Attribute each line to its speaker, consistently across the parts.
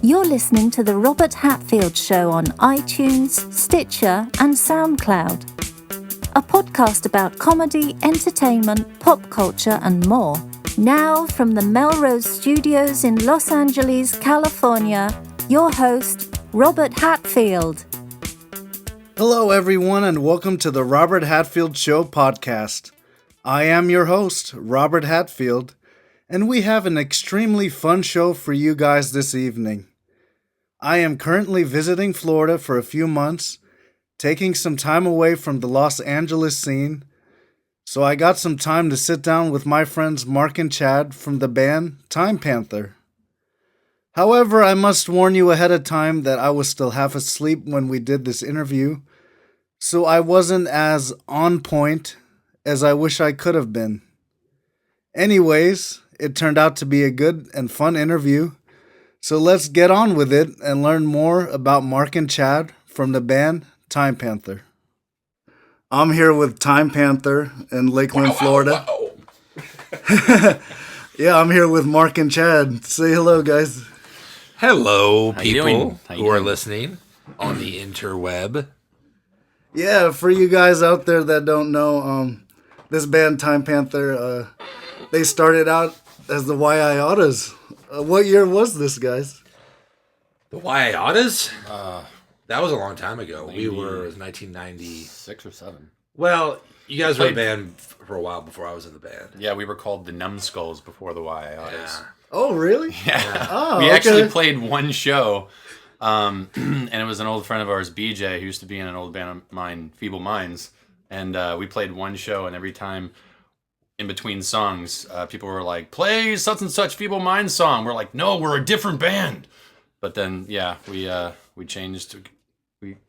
Speaker 1: You're listening to the Robert Hatfield Show on iTunes, Stitcher, and SoundCloud. A podcast about comedy, entertainment, pop culture, and more. Now, from the Melrose Studios in Los Angeles, California, your host, Robert Hatfield.
Speaker 2: Hello, everyone, and welcome to the Robert Hatfield Show podcast. I am your host, Robert Hatfield, and we have an extremely fun show for you guys this evening. I am currently visiting Florida for a few months, taking some time away from the Los Angeles scene, so I got some time to sit down with my friends Mark and Chad from the band Panther. However, I must warn you ahead of time that I was still half asleep when we did this interview, so I wasn't as on point as I wish I could have been. Anyways, it turned out to be a good and fun interview, so let's get on with it and learn more about Mark and Chad from the band Panther. I'm here with Panther in Lakeland, Florida. Yeah, I'm here with Mark and Chad. Say hello, guys.
Speaker 3: Hello, people who are listening on the interweb.
Speaker 2: Yeah, for you guys out there that don't know, this band Panther, they started out as the Wyaiotas. What year was this, guys?
Speaker 3: The Wyaiotas? That was a long time ago. It was 1996
Speaker 4: or 7.
Speaker 3: Well, you guys were a band for a while before I was in the band.
Speaker 4: Yeah, we were called the Numbskulls before the Wyaiotas.
Speaker 3: Yeah.
Speaker 2: Oh, really?
Speaker 4: Yeah.
Speaker 2: Oh,
Speaker 4: we actually played one show, and it was an old friend of ours, BJ, who used to be in an old band of mine, Feeble Minds, and we played one show, and every time in between songs, people were like, play such and such Feeble Minds song. We're like, no, we're a different band. But then, yeah, we changed.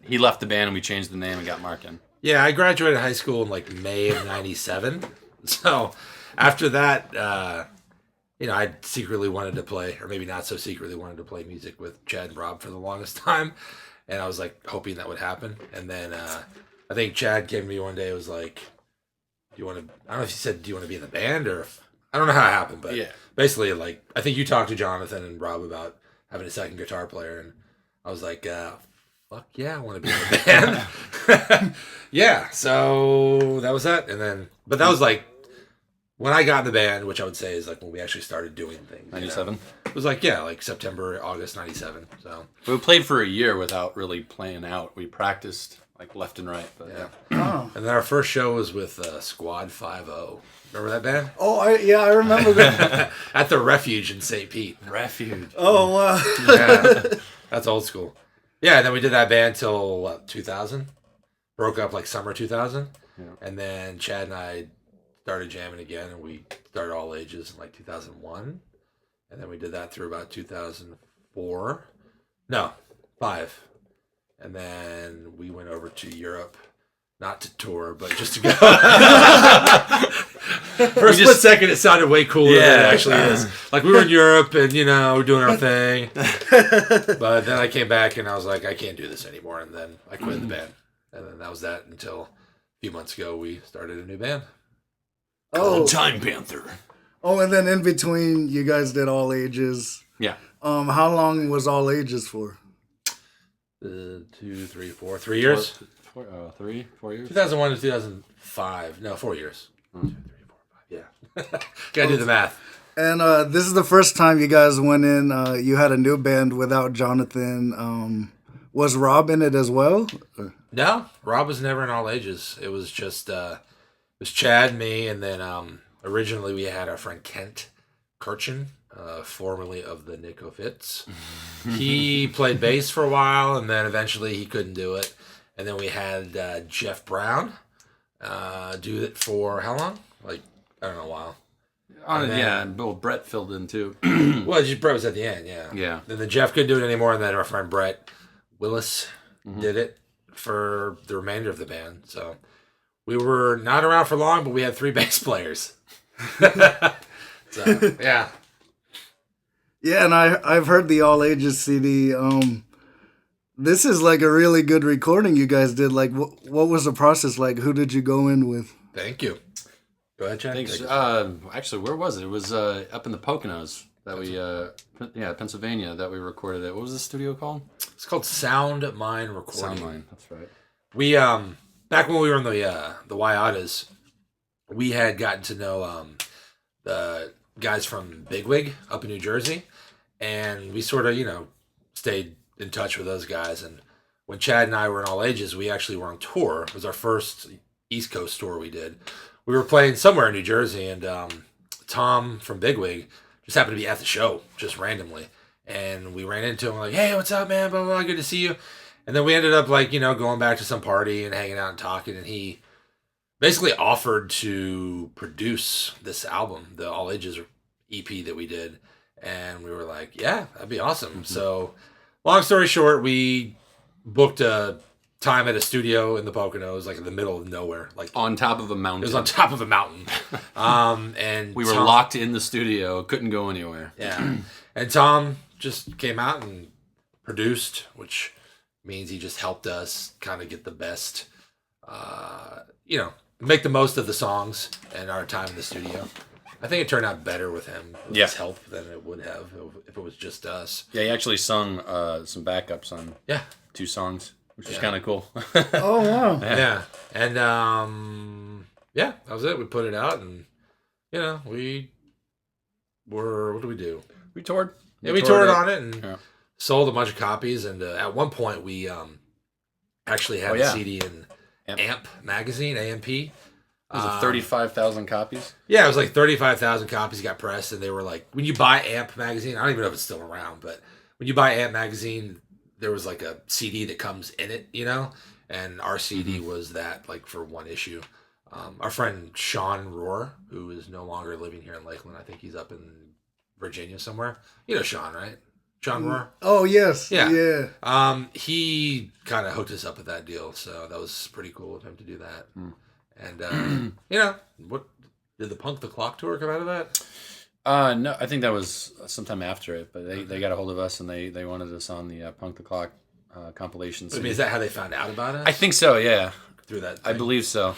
Speaker 4: He left the band, and we changed the name and got Mark in.
Speaker 3: Yeah, I graduated high school in like May of 97. So after that, I secretly wanted to play, or maybe not so secretly wanted to play music with Chad and Rob for the longest time. And I was like hoping that would happen. And then I think Chad came to me one day and was like, do you want to, I don't know if he said, do you want to be in the band, or I don't know how it happened, but yeah. Basically, like, I think you talked to Jonathan and Rob about having a second guitar player. And I was like, fuck yeah, I want to be in the band. Yeah, so that was that. And then, but that was like, when I got in the band, which I would say is like when we actually started doing things.
Speaker 4: 97?
Speaker 3: It was like, yeah, like September, August 97. So
Speaker 4: we played for a year without really playing out. We practiced like left and right. But
Speaker 3: yeah. Oh. And then our first show was with Squad 5-0. Remember that band?
Speaker 2: Oh, I remember that.
Speaker 3: At the Refuge in St. Pete.
Speaker 4: Refuge.
Speaker 2: Oh, wow.
Speaker 3: Yeah, that's old school. Yeah, and then we did that band till 2000. Broke up like summer 2000. Yeah. And then Chad and I started jamming again, and we started All Ages in like 2001. And then we did that through about 2004. No, 5. And then we went over to Europe, not to tour, but just to go. For a split second, it sounded way cooler than it actually is. Like, we were in Europe, and, we're doing our thing. But then I came back, and I was like, I can't do this anymore. And then I quit the band. And then that was that until a few months ago, we started a new band.
Speaker 2: Oh,
Speaker 4: Panther.
Speaker 2: Oh, and then in between, you guys did All Ages.
Speaker 4: Yeah.
Speaker 2: How long was All Ages for?
Speaker 3: 2, 3, 4, 3 years.
Speaker 4: 4 years.
Speaker 3: 2001 to 2005. No, 4 years. 1, 2, 3, 4, 5. Yeah. Gotta do the math.
Speaker 2: And this is the first time you guys went in. You had a new band without Jonathan. Was Rob in it as well?
Speaker 3: No, Rob was never in All Ages. It was just it was Chad, me, and then originally we had our friend Kent Kirchen, formerly of the Nico Fitz. He played bass for a while, and then eventually he couldn't do it. And then we had Jeff Brown do it for how long? Like, I don't know, a while.
Speaker 4: And Bill Brett filled in too.
Speaker 3: Well, Brett was at the end, yeah.
Speaker 4: Yeah.
Speaker 3: And then Jeff couldn't do it anymore, and then our friend Brett Willis did it for the remainder of the band. So we were not around for long, but we had 3 bass players. So, yeah.
Speaker 2: Yeah, and I've heard the All Ages CD. This is like a really good recording you guys did. Like, what was the process like? Who did you go in with?
Speaker 3: Thank you. Go ahead, Chad.
Speaker 4: Thanks. Actually, where was it? It was up in the Poconos. Pennsylvania that we recorded at. What was the studio called?
Speaker 3: It's called Sound Mine Recording.
Speaker 4: Sound Mine, that's right.
Speaker 3: We back when we were in the Wyatas, we had gotten to know the guys from Bigwig up in New Jersey, and we sort of stayed in touch with those guys. And when Chad and I were in All Ages, we actually were on tour. It was our first East Coast tour we did. We were playing somewhere in New Jersey, and Tom from Bigwig just happened to be at the show, just randomly. And we ran into him like, hey, what's up, man? Blah, blah, blah, good to see you. And then we ended up going back to some party and hanging out and talking. And he basically offered to produce this album, the All Ages EP that we did. And we were like, yeah, that'd be awesome. Mm-hmm. So long story short, we booked a time at a studio in the Poconos, like in the middle of nowhere, like
Speaker 4: on top of a mountain.
Speaker 3: It was on top of a mountain, and
Speaker 4: we were locked in the studio, couldn't go anywhere.
Speaker 3: Yeah, and Tom just came out and produced, which means he just helped us kind of get the best, make the most of the songs and our time in the studio. I think it turned out better with him, with his help, than it would have if it was just us.
Speaker 4: Yeah, he actually sung some backups on 2 songs. Which is kind of cool.
Speaker 2: Oh, wow.
Speaker 3: Yeah. And, that was it. We put it out, and, we were, what did we do?
Speaker 4: We toured.
Speaker 3: Yeah, we toured on it and sold a bunch of copies. And at one point, we actually had a CD in AMP magazine, AMP.
Speaker 4: Was it 35,000 copies?
Speaker 3: Yeah, it was like 35,000 copies got pressed, and they were like, when you buy AMP magazine, I don't even know if it's still around, but when you buy AMP magazine, there was like a CD that comes in it, and our CD was that, like, for one issue. Our friend Sean Rohr, who is no longer living here in Lakeland, I think he's up in Virginia somewhere. You know Sean, right? Sean Rohr?
Speaker 2: Oh, yes.
Speaker 3: Yeah. He kind of hooked us up with that deal, so that was pretty cool of him to do that. And, what did the Punk the Clock tour come out of that?
Speaker 4: No, I think that was sometime after it, but they got a hold of us and they wanted us on the Punk the Clock compilation.
Speaker 3: I mean, is that how they found out about us?
Speaker 4: I think so, yeah.
Speaker 3: Through that thing?
Speaker 4: I believe so.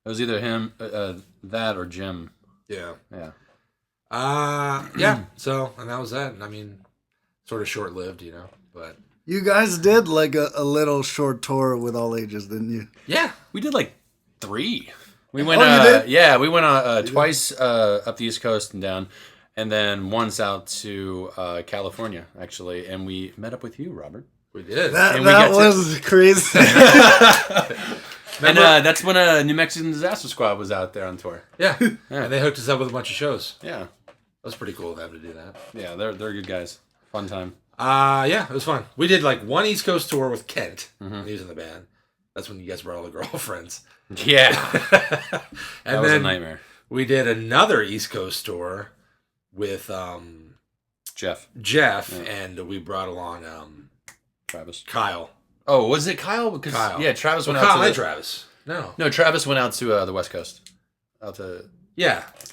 Speaker 4: It was either him, that, or Jim.
Speaker 3: Yeah.
Speaker 4: Yeah.
Speaker 3: So, and that was that. And I mean, sort of short-lived, but...
Speaker 2: You guys did like a little short tour with All Ages, didn't you?
Speaker 3: Yeah.
Speaker 4: We did like 3. We went,
Speaker 2: you did?
Speaker 4: Yeah, we went twice up the East Coast and down, and then once out to California, actually, and we met up with you, Robert.
Speaker 3: We did.
Speaker 2: That was crazy.
Speaker 4: And that's when New Mexican Disaster Squad was out there on tour.
Speaker 3: Yeah. And they hooked us up with a bunch of shows.
Speaker 4: Yeah.
Speaker 3: That was pretty cool of them to do that.
Speaker 4: Yeah, they're good guys. Fun time.
Speaker 3: Yeah, it was fun. We did like one East Coast tour with Kent. He was in the band. That's when you guys brought all the girlfriends.
Speaker 4: Yeah.
Speaker 3: And
Speaker 4: that was
Speaker 3: then
Speaker 4: a nightmare.
Speaker 3: We did another East Coast tour with
Speaker 4: Jeff,
Speaker 3: and we brought along
Speaker 4: Travis.
Speaker 3: Kyle.
Speaker 4: Oh, was it Kyle? Because
Speaker 3: Kyle.
Speaker 4: Yeah, Travis went
Speaker 3: Kyle
Speaker 4: out to
Speaker 3: Travis. No,
Speaker 4: Travis went out to the West Coast, out to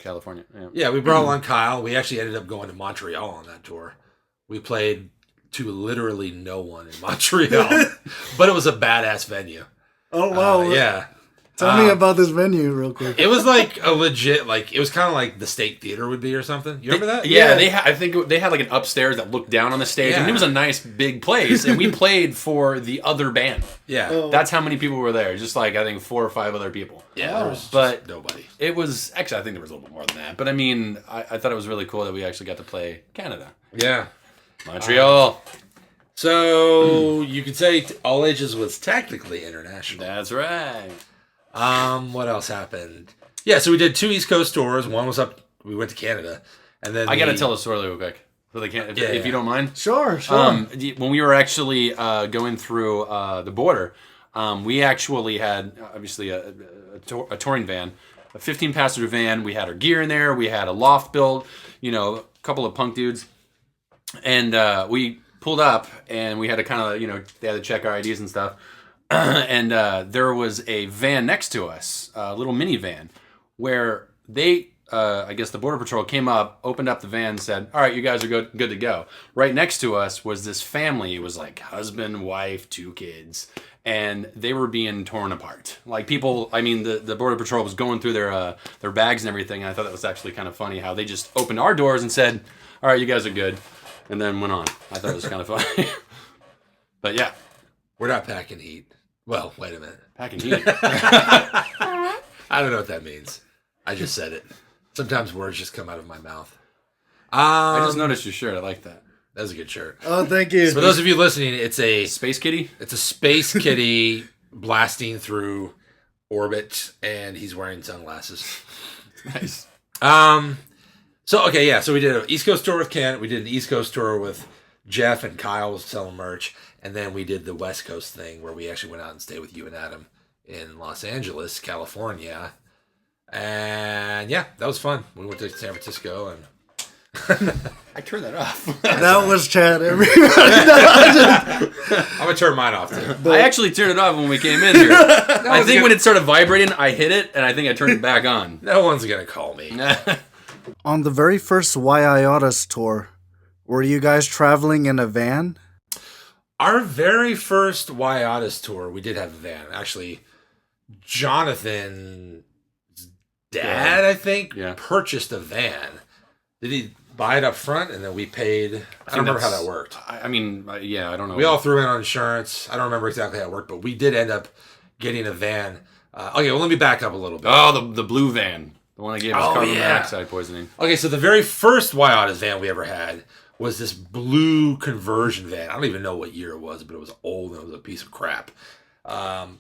Speaker 4: California.
Speaker 3: Yeah, we brought along Kyle. We actually ended up going to Montreal on that tour. We played to literally no one in Montreal, but it was a badass venue.
Speaker 2: Oh, wow.
Speaker 3: Yeah.
Speaker 2: Tell me about this venue real quick.
Speaker 3: It was like a legit, like, it was kind of like the State Theater would be or something. You remember that?
Speaker 4: Yeah, I think they had like an upstairs that looked down on the stage, and it was a nice big place, and we played for the other band.
Speaker 3: Yeah.
Speaker 2: Oh.
Speaker 4: That's how many people were there, just like, I think 4 or 5 other people.
Speaker 3: Yeah, there was
Speaker 4: but
Speaker 3: nobody.
Speaker 4: It was, actually, I think there was a little bit more than that, but I mean, I thought it was really cool that we actually got to play Canada.
Speaker 3: Yeah.
Speaker 4: Montreal.
Speaker 3: So, you could say All Ages was technically international.
Speaker 4: That's right.
Speaker 3: What else happened? Yeah, so we did 2 East Coast tours. One was we went to Canada. And then
Speaker 4: I got to tell a story real quick. So they can't, if you don't mind.
Speaker 2: Sure.
Speaker 4: When we were actually going through the border, we actually had, obviously, a touring van, a 15-passenger van. We had our gear in there. We had a loft built, a couple of punk dudes. And we pulled up, and we had to kind of, they had to check our IDs and stuff. And there was a van next to us, a little minivan, where they, I guess the Border Patrol came up, opened up the van, and said, all right, you guys are good to go. Right next to us was this family. It was like husband, wife, 2 kids, and they were being torn apart. Like people, I mean, the Border Patrol was going through their bags and everything, and I thought that was actually kind of funny how they just opened our doors and said, all right, you guys are good, and then went on. I thought it was kind of funny. But yeah,
Speaker 3: We're not packing heat. Well, wait a minute.
Speaker 4: packing heat.
Speaker 3: I don't know what that means. I just said it. Sometimes words just come out of my mouth.
Speaker 4: I just noticed your shirt. I like that.
Speaker 3: That's a good shirt.
Speaker 2: Oh, thank you.
Speaker 3: For those of you listening, it's a
Speaker 4: Space Kitty?
Speaker 3: It's a space kitty blasting through orbit, and he's wearing sunglasses.
Speaker 4: Nice.
Speaker 3: So okay, yeah. So we did an East Coast tour with Kent. We did an East Coast tour with Jeff and Kyle was selling merch, and then we did the West Coast thing where we actually went out and stayed with you and Adam in Los Angeles, California. And yeah, that was fun. We went to San Francisco and.
Speaker 4: I turned that off.
Speaker 2: That was Chad.
Speaker 3: I'm gonna turn mine off too.
Speaker 4: I actually turned it off when we came in here. I think when it started vibrating, I hit it, and I think I turned it back on.
Speaker 3: No one's gonna call me.
Speaker 2: On the very first Why Iotas tour, were you guys traveling in a van?
Speaker 3: Our very first Wyotis tour, we did have a van. Actually, Jonathan's dad, I think, purchased a van. Did he buy it up front and then we paid? I don't remember how that worked.
Speaker 4: I mean, yeah, I don't know.
Speaker 3: We all threw in on insurance. I don't remember exactly how it worked, but we did end up getting a van. Okay, well, let me back up a little bit.
Speaker 4: Oh, the blue van. The one that gave us carbon monoxide poisoning.
Speaker 3: Okay, so the very first Wyotis van we ever had was this blue conversion van. I don't even know what year it was, but it was old and it was a piece of crap.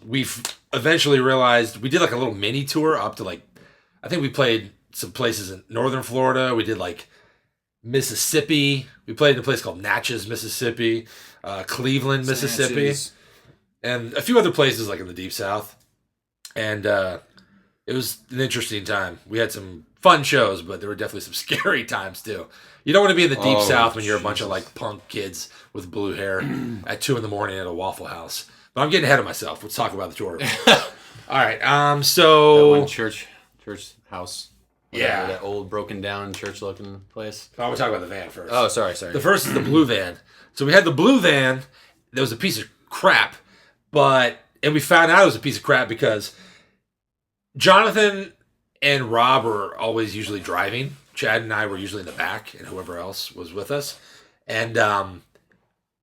Speaker 3: We've eventually realized we did like a little mini tour up to like, I think we played some places in northern Florida. We did like Mississippi. We played in a place called Natchez, Mississippi, Cleveland, Mississippi,
Speaker 4: Natchez.
Speaker 3: And a few other places like in the deep south. And it was an interesting time. We had some fun shows, but there were definitely some scary times too. You don't want to be in the deep south when you're a bunch of like punk kids with blue hair at 2 a.m. at a Waffle House. But I'm getting ahead of myself. Let's talk about the tour. All right. So
Speaker 4: that one church house.
Speaker 3: Yeah,
Speaker 4: that old broken down church looking place.
Speaker 3: I want to talk about the van first.
Speaker 4: Oh, sorry.
Speaker 3: The first is the blue van. So we had the blue van. That was a piece of crap, and we found out it was a piece of crap because Jonathan and Rob were always usually driving. Chad and I were usually in the back, and whoever else was with us. And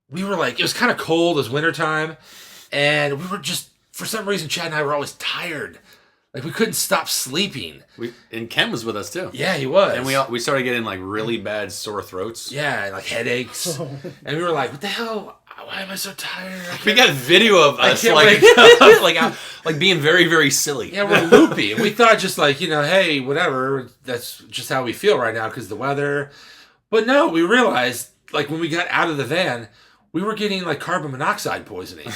Speaker 3: we were like, it was kind of cold. It was wintertime, and we were just, for some reason, Chad and I were always tired. Like, we couldn't stop sleeping.
Speaker 4: And Ken was with us, too.
Speaker 3: Yeah, he was.
Speaker 4: And we started getting, like, really bad sore throats.
Speaker 3: Yeah, and, like, headaches. And we were like, what the hell? Why am I so tired?
Speaker 4: We got a video of us, like being very, very silly.
Speaker 3: Yeah, we're loopy. And we thought just like, hey, whatever. That's just how we feel right now because of the weather. But no, we realized, like, when we got out of the van, we were getting, like, carbon monoxide poisoning.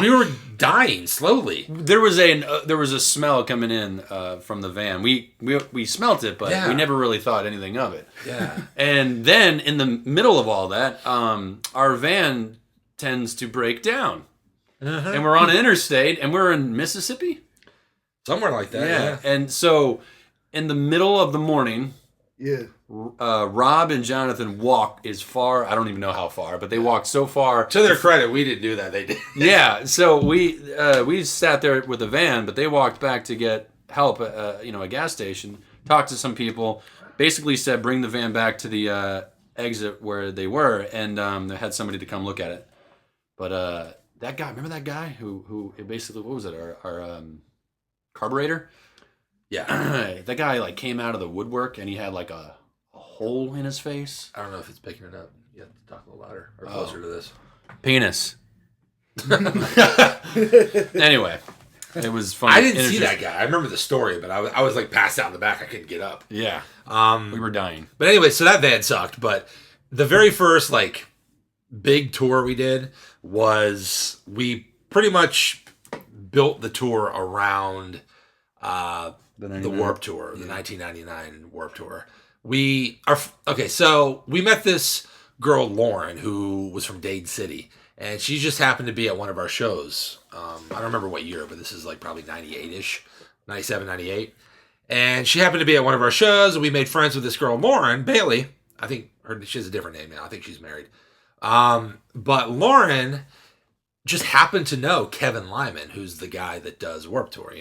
Speaker 3: We were dying slowly.
Speaker 4: There was a smell coming in from the van. We smelt it, but we never really thought anything of it.
Speaker 3: Yeah.
Speaker 4: And then in the middle of all that, our van tends to break down, and we're on an interstate, and we're in Mississippi,
Speaker 3: somewhere like that. Yeah.
Speaker 4: And so in the middle of the morning.
Speaker 2: Yeah.
Speaker 4: Rob and Jonathan walked as far, I don't even know how far, but they walked so far.
Speaker 3: To their credit, we didn't do that. They did.
Speaker 4: Yeah, so we sat there with the van, but they walked back to get help at a gas station, talked to some people, basically said bring the van back to the exit where they were, and they had somebody to come look at it. But that guy, remember that guy who basically, what was it, our carburetor?
Speaker 3: Yeah.
Speaker 4: That guy like came out of the woodwork and he had like a hole in his face.
Speaker 3: I don't know if it's picking it up. You have to talk a little louder or closer to this.
Speaker 4: Penis. Anyway, it was funny.
Speaker 3: I didn't see that guy. I remember the story, but I was like passed out in the back. I couldn't get up.
Speaker 4: Yeah. We were dying.
Speaker 3: But anyway, so that van sucked. But the very first like big tour we did was we pretty much built the tour around the Warped Tour, the 1999 Warped Tour. So we met this girl, Lauren, who was from Dade City, and she just happened to be at one of our shows. I don't remember what year, but this is like probably 98-ish, 97, 98. And she happened to be at one of our shows, and we made friends with this girl, Lauren Bailey. I think she has a different name now. I think she's married. But Lauren just happened to know Kevin Lyman, who's the guy that does Warped Tour,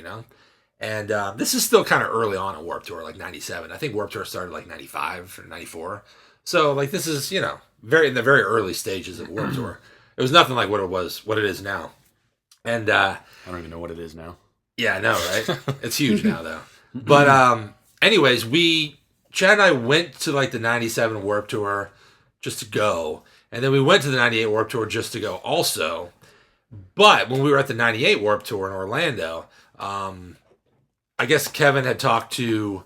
Speaker 3: And this is still kind of early on in Warped Tour, like 97. I think Warped Tour started like 95 or 94. So like this is, you know, very in the very early stages of Warped Tour. It was nothing like what it is now. And
Speaker 4: I don't even know what it is now.
Speaker 3: yeah, I know, right? It's huge now though. But anyways, Chad and I went to like the 97 Warped Tour just to go. And then we went to the 98 Warped Tour just to go also. But when we were at the 98 Warped Tour in Orlando, I guess Kevin had talked to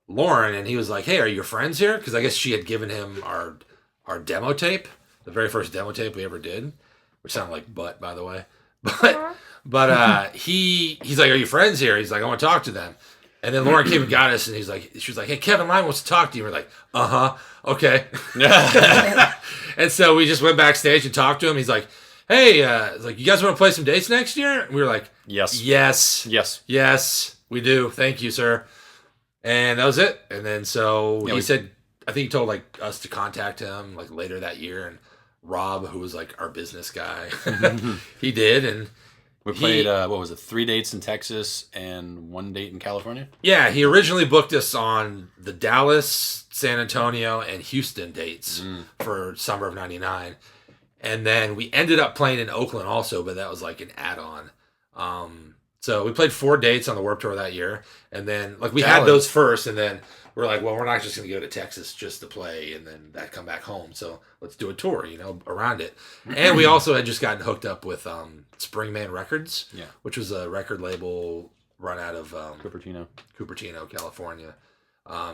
Speaker 3: Lauren and he was like, hey, are your friends here? Because I guess she had given him our demo tape, the very first demo tape we ever did, which sounded like butt, by the way. But he's like, are you friends here? He's like, I want to talk to them. And then Lauren came and got us, and she was like, hey, Kevin Lyne wants to talk to you. We're like, okay. And so we just went backstage and talked to him. He's like, hey, you guys want to play some dates next year? And we were like, yes, we do. Thank you, sir. And that was it. And then so he said, I think he told like us to contact him like later that year. And Rob, who was like our business guy, he did. And
Speaker 4: we played, 3 dates in Texas and 1 date in California?
Speaker 3: Yeah, he originally booked us on the Dallas, San Antonio, and Houston dates for summer of 99. And then we ended up playing in Oakland also, but that was like an add-on. So we played 4 dates on the Warped Tour that year. And then like we had those first, and then we're like, well, we're not just going to go to Texas just to play and then come back home. So let's do a tour, you know, around it. And we also had just gotten hooked up with Springman Records, which was a record label run out of Cupertino, California.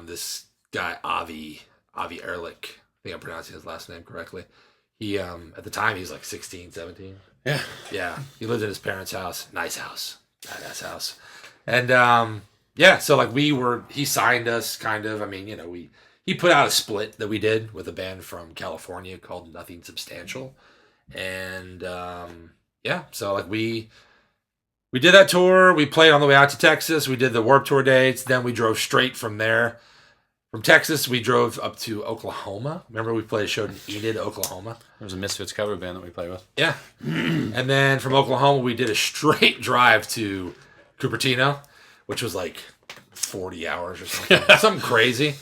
Speaker 3: This guy, Avi Ehrlich, I think I'm pronouncing his last name correctly. He, at the time, he was like 16, 17.
Speaker 4: Yeah.
Speaker 3: Yeah. He lived in his parents' house. Nice house. Badass house. And, so like he signed us kind of. I mean, you know, he put out a split that we did with a band from California called Nothing Substantial. And, so like we did that tour. We played on the way out to Texas. We did the Warped Tour dates. Then we drove straight from there. From Texas, we drove up to Oklahoma. Remember we played a show in Enid, Oklahoma?
Speaker 4: There was a Misfits cover band that we played with.
Speaker 3: Yeah. And then from Oklahoma, we did a straight drive to Cupertino, which was like 40 hours or something. Something crazy.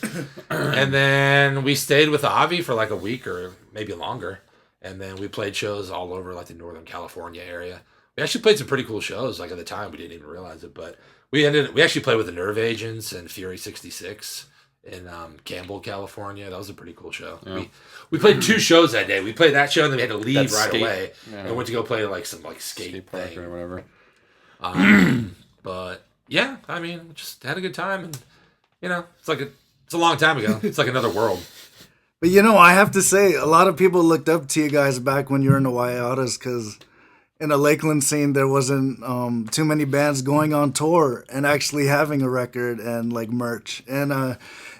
Speaker 3: And then we stayed with Avi for like a week or maybe longer. And then we played shows all over like the Northern California area. We actually played some pretty cool shows. Like at the time, we didn't even realize it. But we actually played with the Nerve Agents and Fury 66. In Campbell, California. That was a pretty cool show. Yeah. We played 2 shows that day. We played that show and then we had to leave away. Yeah. And went to go play like some like skate
Speaker 4: park
Speaker 3: thing
Speaker 4: or whatever.
Speaker 3: But yeah, I mean, we just had a good time, and you know, it's a long time ago. It's like another world.
Speaker 2: But you know, I have to say, a lot of people looked up to you guys back when you were in the Wyauttas, because in the Lakeland scene, there wasn't too many bands going on tour and actually having a record and like merch. And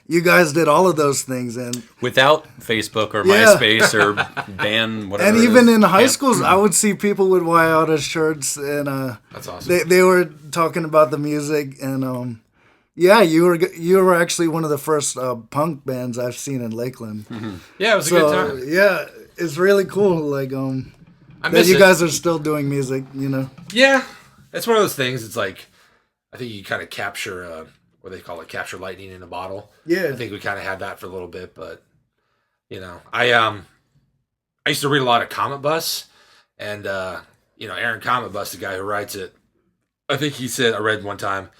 Speaker 2: you guys did all of those things, and
Speaker 4: without Facebook or MySpace or band, whatever.
Speaker 2: And even in high schools, I would see people with Wyauttas shirts, and
Speaker 3: that's awesome.
Speaker 2: They were talking about the music, and you were actually one of the first punk bands I've seen in Lakeland.
Speaker 3: Mm-hmm. Yeah, it was a good time.
Speaker 2: Yeah, it's really cool. Like that you guys are still doing music, you know.
Speaker 3: Yeah, it's one of those things. It's like I think you kind of capture what they call it, capture lightning in a bottle.
Speaker 2: Yeah,
Speaker 3: I think we kind of had that for a little bit, but you know, I used to read a lot of Comet Bus, and you know, Aaron Comet Bus, the guy who writes it, I think he said, I read one time,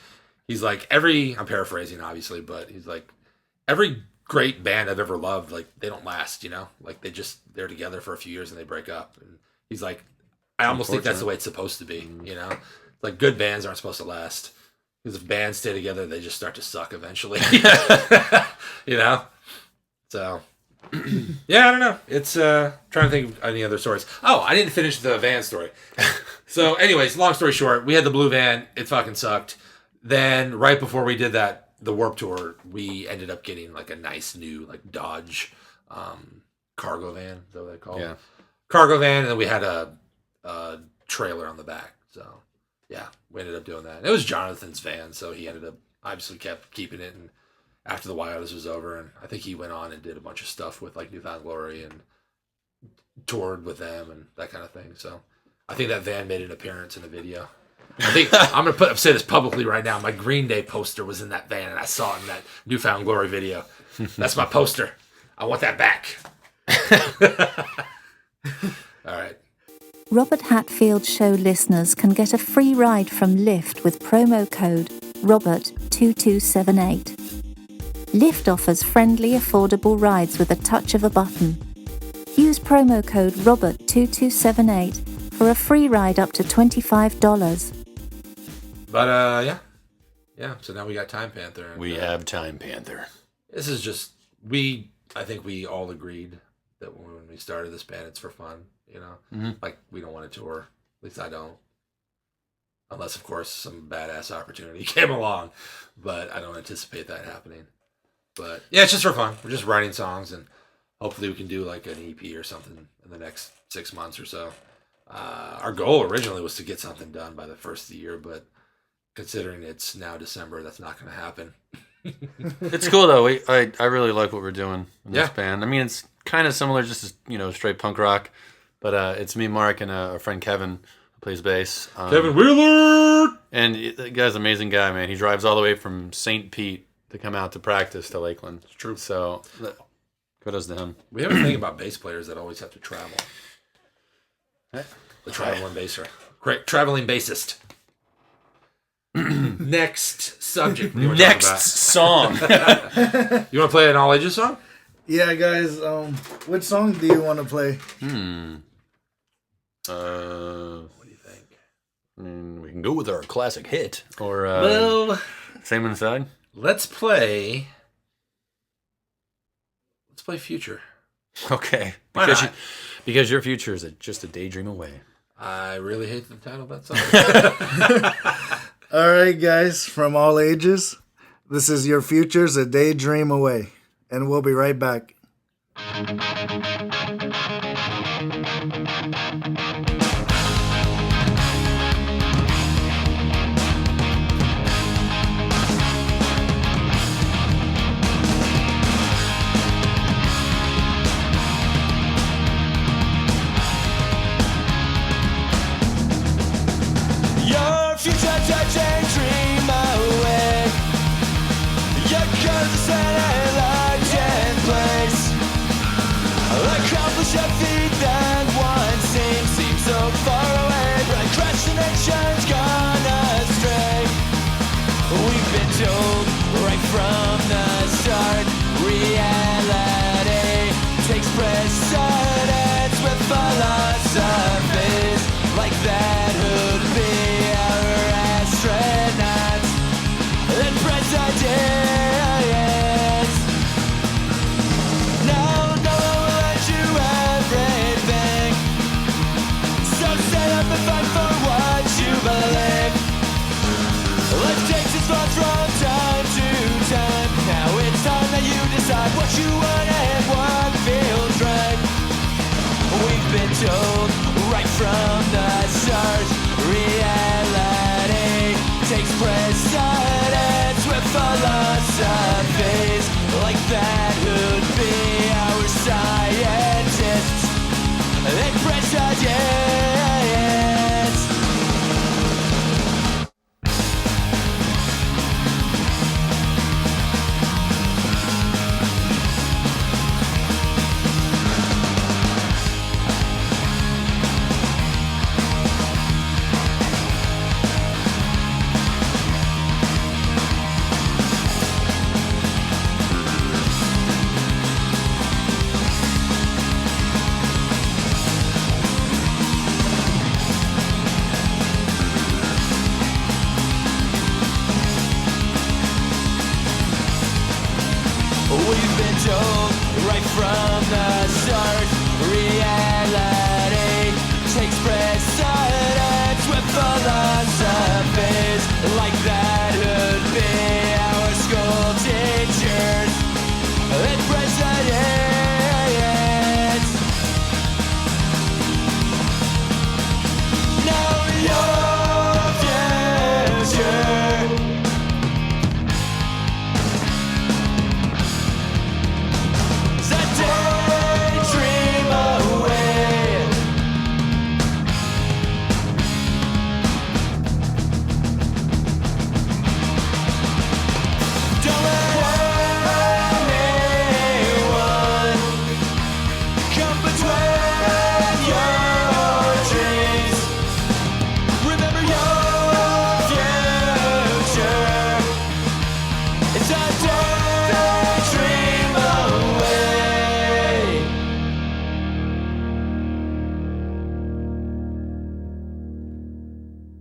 Speaker 3: he's like, I'm paraphrasing obviously, but he's like, every great band I've ever loved, like they don't last, you know, like they're together for a few years and they break up. And he's like, I almost think that's the way it's supposed to be, you know, like good bands aren't supposed to last. Because if bands stay together, they just start to suck eventually. You know? So, yeah, I don't know. It's trying to think of any other stories. Oh, I didn't finish the van story. So, anyways, long story short, we had the blue van. It fucking sucked. Then, right before we did that, the Warped Tour, we ended up getting like a nice new like Dodge cargo van. Is that what they call it?
Speaker 4: Yeah.
Speaker 3: Cargo van, and then we had a trailer on the back. So, yeah, we ended up doing that. It was Jonathan's van, so he ended up obviously kept keeping it. And after the Wyauttas was over, and I think he went on and did a bunch of stuff with like New Found Glory and toured with them and that kind of thing. So I think that van made an appearance in a video. I think I'm gonna say this publicly right now. My Green Day poster was in that van, and I saw it in that New Found Glory video. That's my poster. I want that back. All right.
Speaker 1: Robert Hatfield Show listeners can get a free ride from Lyft with promo code ROBERT2278. Lyft offers friendly, affordable rides with a touch of a button. Use promo code ROBERT2278 for a free ride up to $25.
Speaker 3: But, yeah. So now we got Time Panther. And,
Speaker 4: We have Time Panther.
Speaker 3: This is just, I think we all agreed that when we started this band, it's for fun, you know?
Speaker 4: Mm-hmm.
Speaker 3: Like, we don't want to tour. At least I don't. Unless, of course, some badass opportunity came along. But I don't anticipate that happening. But, yeah, it's just for fun. We're just writing songs, and hopefully we can do, like, an EP or something in the next 6 months or so. Our goal originally was to get something done by the first of the year, but considering it's now December, that's not going to happen.
Speaker 4: It's cool though. I really like what we're doing in this
Speaker 3: Yeah.
Speaker 4: band. I mean, it's kind of similar, just as, straight punk rock, but it's me, Mark, and our friend Kevin who plays bass.
Speaker 3: Kevin Wheeler!
Speaker 4: And the guy's an amazing guy, man. He drives all the way from St. Pete to come out to practice to Lakeland. It's
Speaker 3: true.
Speaker 4: So kudos to him.
Speaker 3: We have a thing about bass players that always have to travel. The traveling basser. Great traveling bassist. Next subject. You wanna talk
Speaker 4: Next song.
Speaker 3: about? You want to play an All Ages song?
Speaker 2: Yeah, guys. Which song do you want to play?
Speaker 3: What do you think?
Speaker 4: I mean, we can go with our classic hit or
Speaker 3: Well,
Speaker 4: Same Inside.
Speaker 3: let's play Future.
Speaker 4: Okay,
Speaker 3: Why not?
Speaker 4: because your future is just a daydream away.
Speaker 3: I really hate the title of that song.
Speaker 2: All right, guys, from All Ages, this is Your Future's a Daydream Away, and we'll be right back.
Speaker 5: Your future's a daydream away. Your curves and light in place. Accomplish a feat that once seemed so far away. Procrastination's gone astray. We've been told right from the start, reality takes precedence with philosophies like that would be our astronauts and presidents. No one will let you everything, so stand up and fight for what you believe. Life takes its fun from time to time. Now it's time that you decide what you want and what feels right. We've been told right from the start, reality takes precedence with philosophies like that would be our scientists and presidents.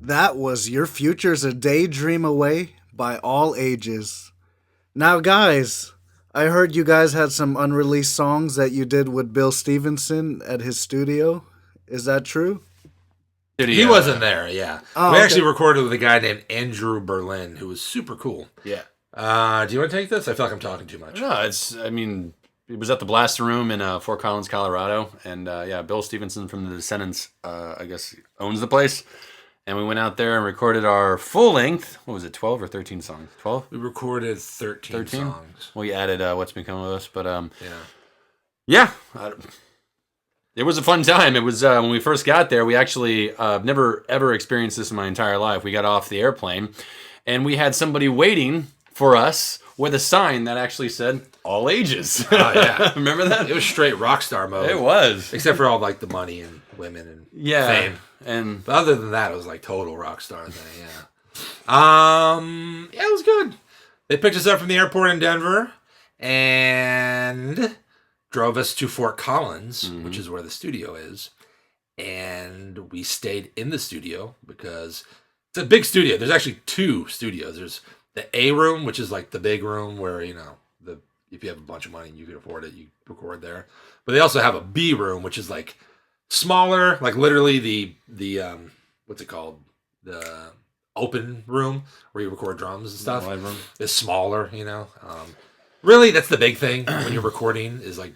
Speaker 2: That was Your Future's a Daydream Away by All Ages. Now, guys, I heard you guys had some unreleased songs that you did with Bill Stevenson at his studio. Is that true?
Speaker 3: He wasn't there, yeah.
Speaker 2: Oh,
Speaker 3: we
Speaker 2: okay.
Speaker 3: actually recorded with a guy named Andrew Berlin, who was super cool.
Speaker 4: Yeah.
Speaker 3: Do you want to take this? I feel like I'm talking too much.
Speaker 4: No, it was at the Blaster Room in Fort Collins, Colorado. And Bill Stevenson from the Descendants, I guess, owns the place. And we went out there and recorded our full length. What was it, 12 or 13 songs? 12?
Speaker 3: We recorded 13 songs.
Speaker 4: We added What's Become of Us. But
Speaker 3: Yeah.
Speaker 4: It was a fun time. It was when we first got there. We actually never ever experienced this in my entire life. We got off the airplane, and we had somebody waiting for us with a sign that actually said "All Ages."
Speaker 3: Oh, yeah.
Speaker 4: Remember that?
Speaker 3: It was straight rock star mode.
Speaker 4: It was,
Speaker 3: Except for all like the money and women and fame.
Speaker 4: And
Speaker 3: But other than that, it was like total rock star thing, yeah. It was good. They picked us up from the airport in Denver and drove us to Fort Collins, which is where the studio is. And we stayed in the studio because it's a big studio. There's actually two studios. There's the A room, which is like the big room where, if you have a bunch of money and you can afford it, you record there. But they also have a B room, which is like smaller, like literally the what's it called? The open room where you record drums and stuff.
Speaker 4: live room.
Speaker 3: Is smaller, Really, that's the big thing when you're recording is like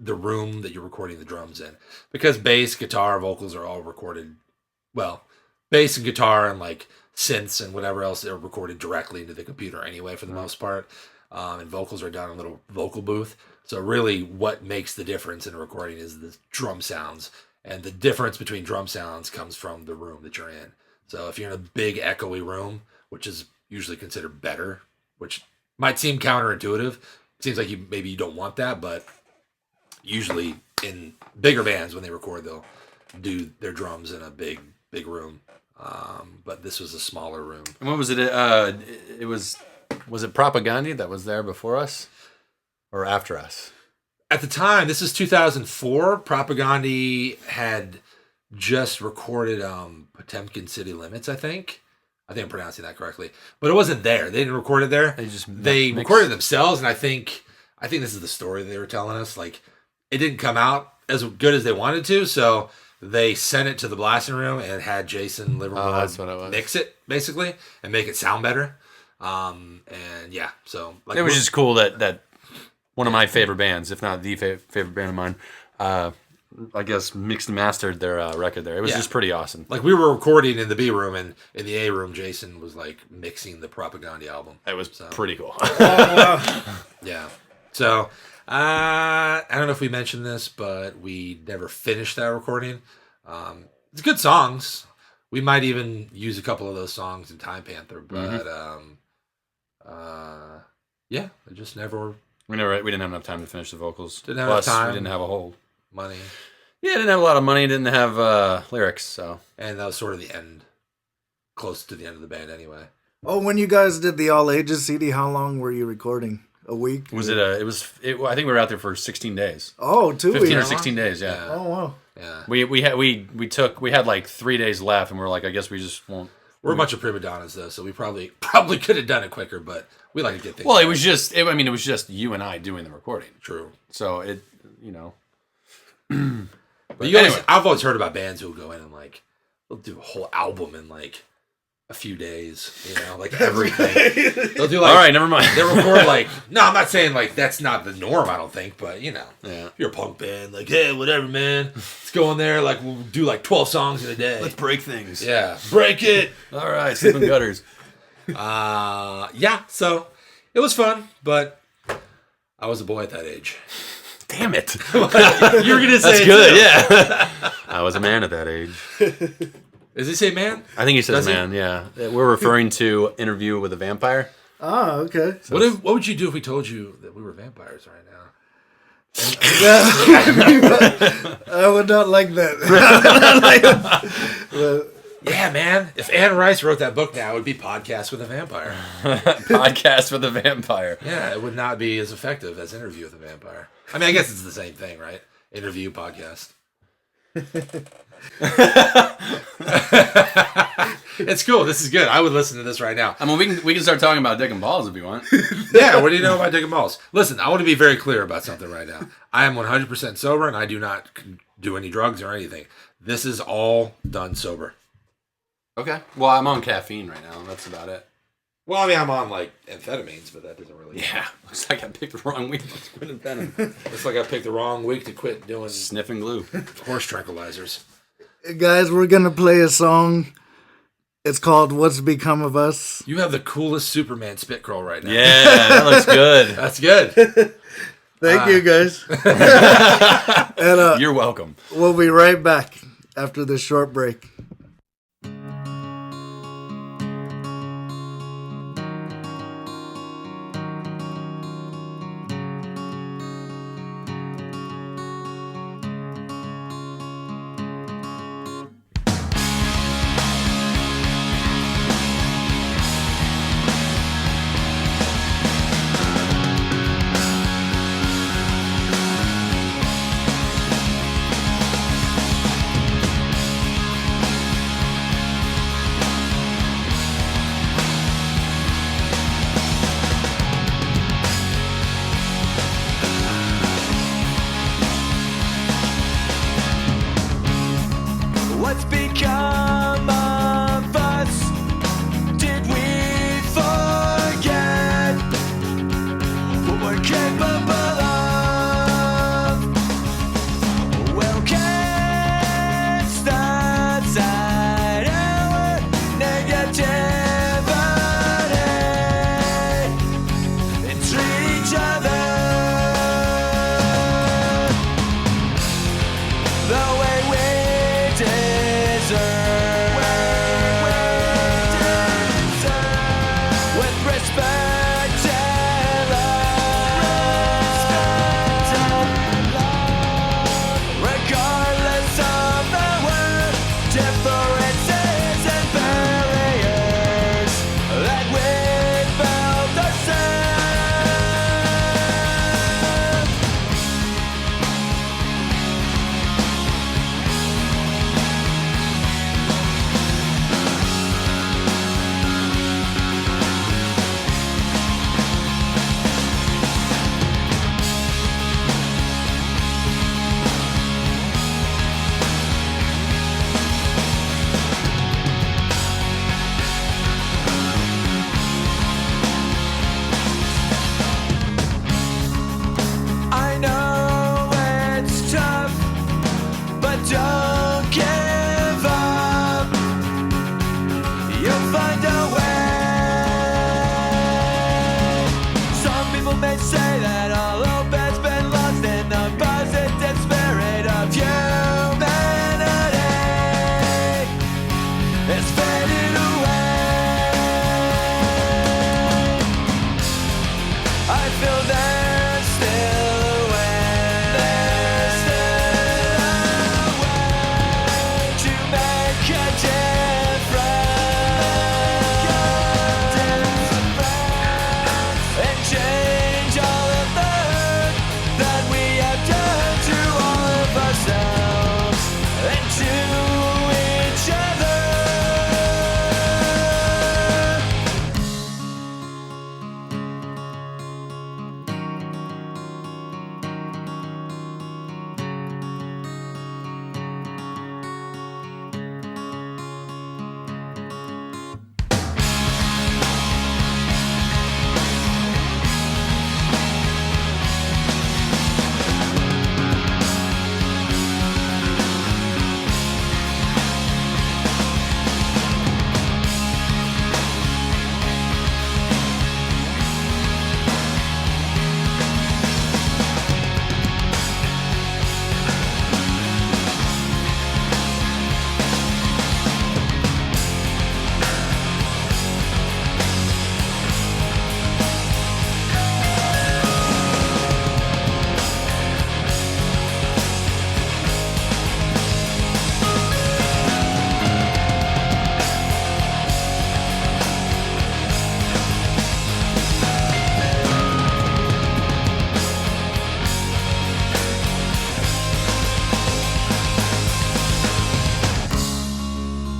Speaker 3: the room that you're recording the drums in. Because bass, guitar, vocals are all recorded, bass and guitar and like synths and whatever else are recorded directly into the computer anyway for the most part. And vocals are done in a little vocal booth. So really what makes the difference in a recording is the drum sounds. And the difference between drum sounds comes from the room that you're in. So if you're in a big echoey room, which is usually considered better, which might seem counterintuitive. It seems like maybe you don't want that, but usually in bigger bands when they record, they'll do their drums in a big room. But this was a smaller room.
Speaker 4: And what was it? Was it Propaganda that was there before us or after us?
Speaker 3: At the time, this is 2004. Propaganda had just recorded Potemkin City Limits, I think. I think I'm pronouncing that correctly. But it wasn't there. They didn't record it there. They recorded it themselves, and I think this is the story they were telling us. Like, it didn't come out as good as they wanted to, so they sent it to the blasting room and had Jason Livermore mix it, basically, and make it sound better. So like
Speaker 4: it was just cool that one of my favorite bands, if not the favorite band of mine, I guess mixed and mastered their record there. It was just pretty awesome.
Speaker 3: Like we were recording in the B room, and in the A room, Jason was like mixing the Propaganda album.
Speaker 4: It was pretty cool.
Speaker 3: Yeah. So I don't know if we mentioned this, but we never finished that recording. It's good songs. We might even use a couple of those songs in Time Panther, but it just never.
Speaker 4: We didn't have enough time to finish the vocals.
Speaker 3: Didn't have enough time.
Speaker 4: We didn't have a whole
Speaker 3: money.
Speaker 4: Yeah, didn't have a lot of money. Didn't have lyrics. So,
Speaker 3: and that was sort of the end, close to the end of the band, anyway.
Speaker 2: Oh, when you guys did the All Ages CD, how long were you recording? A week?
Speaker 4: Was it? I think we were out there for 16 days.
Speaker 2: Oh, 2 weeks.
Speaker 4: 15 or 16 days. Yeah.
Speaker 2: Oh wow.
Speaker 3: Yeah.
Speaker 4: We had like 3 days left, and we're like, I guess we just won't.
Speaker 3: We're a bunch of prima donnas, though, so we probably could have done it quicker, but we like to get things.
Speaker 4: Well,
Speaker 3: done.
Speaker 4: it was just you and I doing the recording.
Speaker 3: True.
Speaker 4: So
Speaker 3: But anyway, I've always heard about bands who'll go in and like they'll do a whole album in like a few days, like everything. They'll do like,
Speaker 4: all right, never mind.
Speaker 3: They record like, no, I'm not saying like that's not the norm, I don't think, but
Speaker 4: Yeah.
Speaker 3: if you're a punk band, like, hey, whatever, man, let's go in there, like we'll do like 12 songs in a day.
Speaker 4: Let's break things.
Speaker 3: Yeah, break it.
Speaker 4: All right, sleeping gutters.
Speaker 3: So it was fun, but I was a boy at that age.
Speaker 4: Damn it.
Speaker 3: You were gonna say
Speaker 4: that's good, yeah. I was a man at that age.
Speaker 3: Does he say man?
Speaker 4: I think he says man, yeah. We're referring to Interview with a Vampire.
Speaker 2: Oh, okay.
Speaker 3: So what would you do if we told you that we were vampires right now?
Speaker 2: I would not like that.
Speaker 3: Yeah, man. If Anne Rice wrote that book now, it would be Podcast with a Vampire.
Speaker 4: Podcast with a Vampire.
Speaker 3: Yeah, it would not be as effective as Interview with a Vampire. I mean, I guess it's the same thing, right? Interview, podcast. It's cool. This is good. I would listen to this right now.
Speaker 4: I mean, we can start talking about dick and balls if you want.
Speaker 3: Yeah, what do you know about dick and balls? Listen, I want to be very clear about something right now. I am 100% sober, and I do not do any drugs or anything. This is all done sober.
Speaker 4: Okay. Well, I'm on caffeine right now. That's about it.
Speaker 3: Well, I mean, I'm on, like, amphetamines, but that doesn't really...
Speaker 4: Yeah. Looks like I picked the wrong week to quit amphetamine.
Speaker 3: Looks like I picked the wrong week to quit doing
Speaker 4: Sniffing glue.
Speaker 3: horse tranquilizers.
Speaker 2: Guys, we're going to play a song. It's called What's Become of Us.
Speaker 3: You have the coolest Superman spit curl right now.
Speaker 4: Yeah, that looks good.
Speaker 3: That's good.
Speaker 2: Thank you, guys. And
Speaker 4: You're welcome.
Speaker 2: we'll be right back after this short break.
Speaker 5: What's become of us? Did we forget what we're capable of? Well, cast aside our negativity and treat each other the way we deserve. With respect and love, regardless of our differences and barriers that we built ourselves. I know it's tough, but don't give up. You'll find a way. Some people may say that all hope has been lost in the positive spirit of humanity. It's fading away. I feel there's still a way. There's still a way to make a difference and change all of the hurt that we have done to all of ourselves and to each other.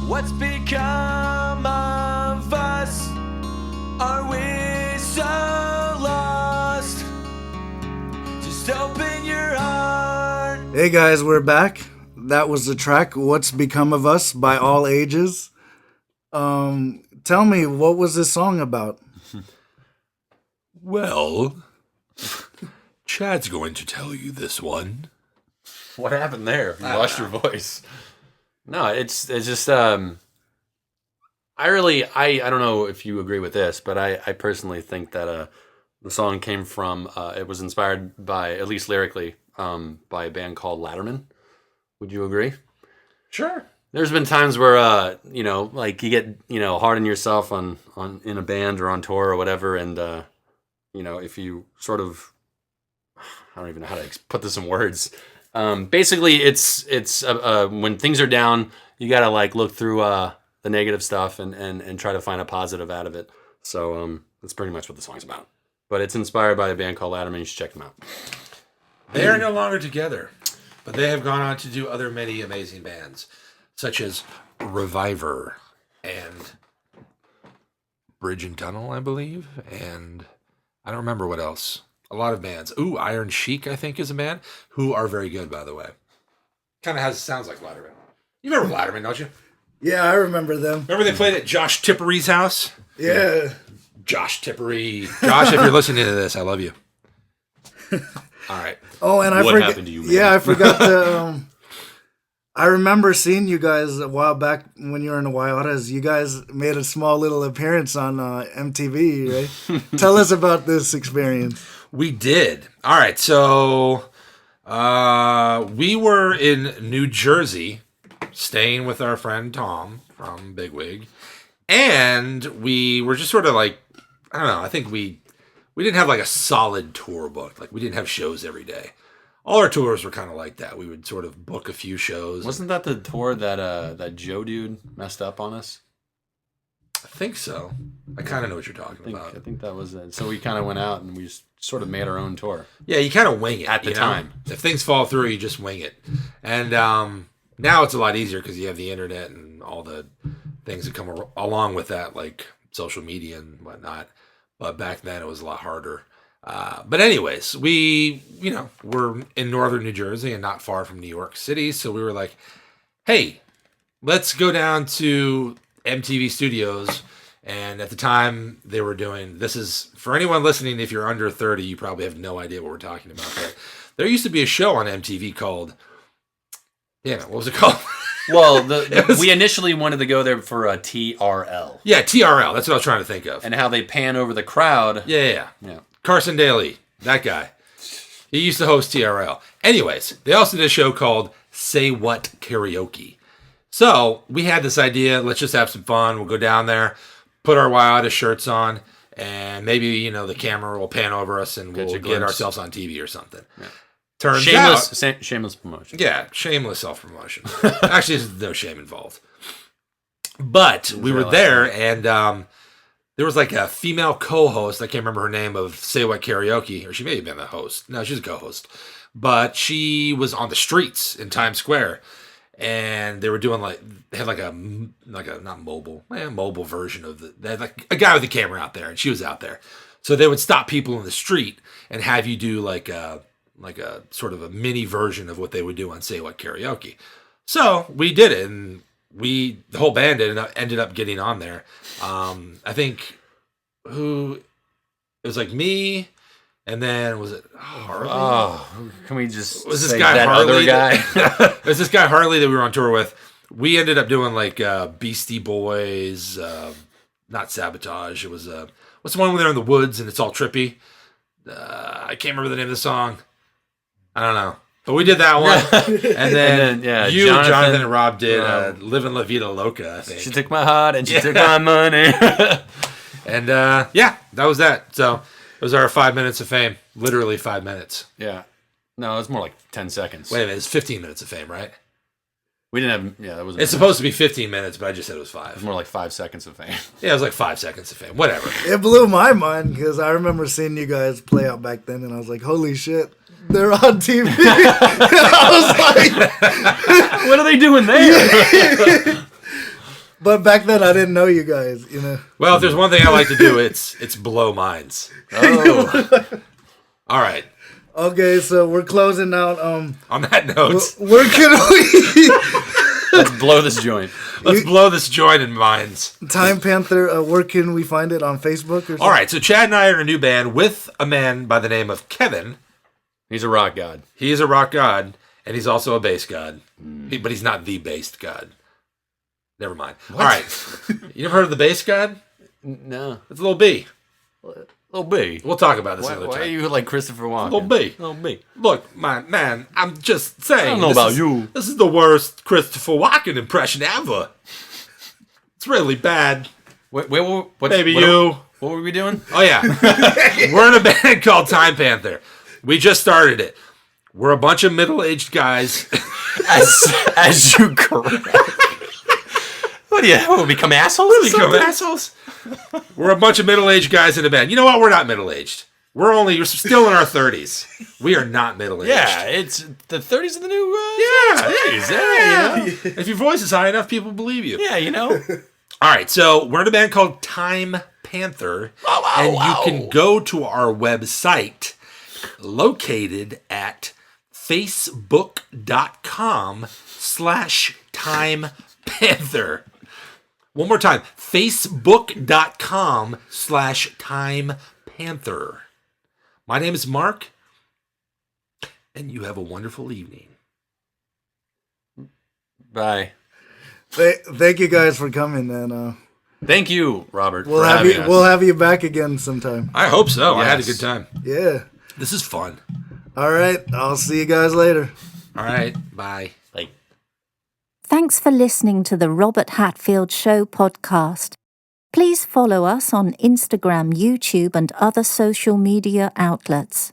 Speaker 5: What's become some of us? Are we so lost? Just open your heart.
Speaker 2: Hey guys, we're back. That was the track "What's Become of Us" by All Ages. Tell me, what was this song about?
Speaker 3: Well, Chad's going to tell you this one.
Speaker 4: What happened there? You lost your voice. No, it's just I don't know if you agree with this, but I personally think that the song came from it was inspired by, at least lyrically, by a band called Latterman. Would you agree?
Speaker 3: Sure.
Speaker 4: There's been times where like you get hard on yourself on in a band or on tour or whatever, and if you sort of, I don't even know how to put this in words. Basically, it's when things are down, you gotta like look through the negative stuff and try to find a positive out of it. So that's pretty much what the song's about. But it's inspired by a band called Latterman. You should check them out.
Speaker 3: They are no longer together, but they have gone on to do other many amazing bands, such as Reviver and Bridge and Tunnel, I believe, and I don't remember what else. A lot of bands. Ooh, Iron Chic, I think, is a band, who are very good, by the way. Kind of sounds like Latterman. You remember Latterman, don't you?
Speaker 2: Yeah, I remember them.
Speaker 3: Remember they played at Josh Tippery's house?
Speaker 2: Yeah.
Speaker 3: Josh Tippery. Josh, if you're listening to this, I love you. All right.
Speaker 2: Oh, and
Speaker 4: What happened to you, man?
Speaker 2: Yeah, I forgot to. I remember seeing you guys a while back when you were in the Wyotas. You guys made a small little appearance on MTV, right? Tell us about this experience.
Speaker 3: We did. All right. So we were in New Jersey staying with our friend Tom from Bigwig. And we were just sort of like, I don't know, I think we didn't have like a solid tour booked. Like we didn't have shows every day. All our tours were kind of like that. We would sort of book a few shows.
Speaker 4: Wasn't that the tour that Joe dude messed up on us?
Speaker 3: I think so. I kind of know what you're talking about.
Speaker 4: I think that was it. So we kind of went out and we just sort of made our own tour.
Speaker 3: Yeah, you kind of wing it.
Speaker 4: At the time.
Speaker 3: If things fall through, you just wing it. And now it's a lot easier because you have the internet and all the things that come along with that, like social media and whatnot. But back then it was a lot harder. But anyways, we, we're in northern New Jersey and not far from New York City. So we were like, hey, let's go down to MTV Studios. And at the time they were doing, this is, for anyone listening, if you're under 30, you probably have no idea what we're talking about. But there used to be a show on MTV called, what was it called?
Speaker 4: Well, we initially wanted to go there for a TRL.
Speaker 3: Yeah, TRL. That's what I was trying to think of.
Speaker 4: And how they pan over the crowd.
Speaker 3: Yeah. Carson Daly, that guy. He used to host TRL. Anyways, they also did a show called Say What Karaoke. So we had this idea, let's just have some fun. We'll go down there, put our Wyoda shirts on, and maybe, the camera will pan over us and we'll get ourselves on TV or something. Yeah. Turns out...
Speaker 4: Shameless promotion.
Speaker 3: Yeah, shameless self-promotion. Actually, there's no shame involved. But we were there, and there was like a female co-host, I can't remember her name, of Say What Karaoke, or she may have been the host. No, she's a co-host. But she was on the streets in Times Square, and they were doing they had not mobile, mobile version of they had like a guy with a camera out there, and she was out there. So they would stop people in the street and have you do like a sort of a mini version of what they would do on Say What Karaoke. So we did it, and the whole band ended up getting on there. I think it was like me, and then was it Harley?
Speaker 4: Oh, can we just
Speaker 3: was this
Speaker 4: say
Speaker 3: guy
Speaker 4: that
Speaker 3: Harley?
Speaker 4: Other guy?
Speaker 3: It was this guy Harley that we were on tour with. We ended up doing like Beastie Boys, not Sabotage. It was what's the one where they're in the woods and it's all trippy? I can't remember the name of the song. I don't know. But we did that one. And then you, Jonathan, and Rob did Livin' La Vida Loca, I think.
Speaker 4: She took my heart and she took my money.
Speaker 3: And that was that. So it was our 5 minutes of fame. Literally 5 minutes.
Speaker 4: Yeah. No, it's more like 10 seconds.
Speaker 3: Wait a minute. It's 15 minutes of fame, right?
Speaker 4: We didn't have... Yeah, that wasn't...
Speaker 3: It's supposed to be 15 minutes, but I just said it was 5.
Speaker 4: It was more like 5 seconds of fame.
Speaker 3: Yeah, it was like 5 seconds of fame. Whatever.
Speaker 2: It blew my mind because I remember seeing you guys play out back then, and I was like, holy shit. They're on TV. I was like,
Speaker 4: what are they doing there?
Speaker 2: But back then, I didn't know you guys, you know.
Speaker 3: Well, if there's one thing I like to do, it's blow minds.
Speaker 4: Oh.
Speaker 3: All right.
Speaker 2: Okay, so we're closing out.
Speaker 3: On that note,
Speaker 2: Where can we...
Speaker 4: Let's blow this joint.
Speaker 3: let's blow this joint in minds.
Speaker 2: Time Panther, where can we find it? On Facebook or something?
Speaker 3: All right, so Chad and I are in a new band with a man by the name of Kevin.
Speaker 4: He's a rock god.
Speaker 3: He is a rock god, and he's also a bass god. But he's not the bass god. Never mind. All right. You never heard of the bass god?
Speaker 4: No.
Speaker 3: It's a little B.
Speaker 4: Little B.
Speaker 3: We'll talk about this
Speaker 4: Why,
Speaker 3: another
Speaker 4: why
Speaker 3: time.
Speaker 4: are you like Christopher Walken?
Speaker 3: Little B.
Speaker 4: Little B.
Speaker 3: Look, man, I'm just saying.
Speaker 4: I don't know
Speaker 3: this
Speaker 4: about
Speaker 3: is-
Speaker 4: you.
Speaker 3: This is the worst Christopher Walken impression ever. It's really bad.
Speaker 4: What's,
Speaker 3: Maybe
Speaker 4: what,
Speaker 3: you.
Speaker 4: What were we doing?
Speaker 3: Oh, yeah. We're in a band called Time Panther. We just started it. We're a bunch of middle-aged guys.
Speaker 4: As you correct. What do you? What, become assholes? or
Speaker 3: Become
Speaker 4: something?
Speaker 3: assholes. We're a bunch of middle-aged guys in a band. You know what? We're not middle-aged. We're still in our 30s. We are not middle-aged.
Speaker 4: Yeah, it's the 30s of the new.
Speaker 3: Yeah.
Speaker 4: 30s. Yeah, you know.
Speaker 3: If your voice is high enough, people believe you.
Speaker 4: Yeah, you know.
Speaker 3: All right, so we're in a band called Time Panther, and you can go to our website located at facebook.com/timepanther. One more time, facebook.com/timepanther. My name is Mark, and you have a wonderful evening.
Speaker 4: Bye.
Speaker 2: Thank you guys for coming, and
Speaker 4: Thank you, Robert.
Speaker 2: we'll
Speaker 4: for
Speaker 2: have
Speaker 4: having
Speaker 2: you.
Speaker 4: us.
Speaker 2: We'll have you back again sometime.
Speaker 3: I hope so. I had a
Speaker 4: Yes.
Speaker 3: good time.
Speaker 2: Yeah.
Speaker 3: This is fun.
Speaker 2: All right. I'll see you guys later.
Speaker 3: All right, bye.
Speaker 4: Like.
Speaker 1: Thanks for listening to the Robert Hatfield Show podcast. Please follow us on Instagram, YouTube, and other social media outlets.